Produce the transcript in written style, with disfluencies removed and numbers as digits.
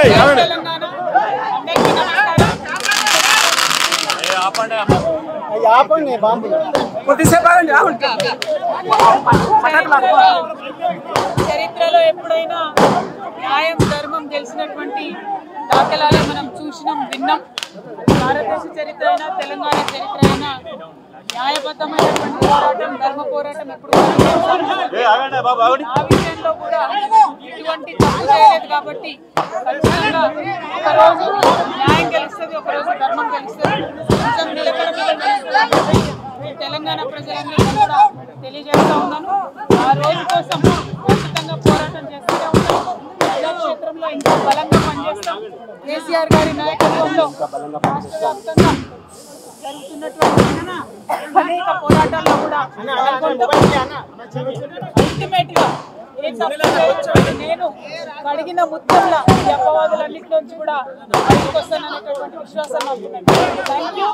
తెలంగాణ అందరికీ నమస్కారం. చరిత్రలో ఎప్పుడైనా న్యాయం ధర్మం గెలిచినటువంటి దాఖలాలే మనం చూసినాం, విన్నాం. భారతదేశ చరిత్ర అయినా తెలంగాణ చరిత్ర అయినా న్యాయబద్ధమైనటువంటి పోరాటం, ధర్మ పోరాటం ఎప్పుడు ఆ విషయంలో కూడా ఇటువంటి తప్పు చేయలేదు. కాబట్టి ఖచ్చితంగా ఒకరోజు న్యాయం గెలుస్తుంది, ఒకరోజు ధర్మం గెలుస్తుంది, నిజం నిలబడబడి తెలంగాణ ప్రజలందరికీ కూడా తెలియజేస్తా ఉన్నాను. ఆ రోజు కోసం ఖచ్చితంగా పోరాటం చేస్తూనే ఉన్నాం. ప్రజాక్షేత్రంలో ఇంకా బలంగా పనిచేస్తాం. కేసీఆర్ గారి నాయకత్వంలో రాష్ట్ర వ్యాప్తంగా జరుగుతున్నటువంటి అనేక పోరాటాల్లో కూడా అల్టిమేట్ గా నేను అడిగిన ముద్దంలో ఈ అపవాదులన్నింటిలోంచి కూడా బయటకు వస్తాననేటటువంటి విశ్వాసం నాకు. Thank you.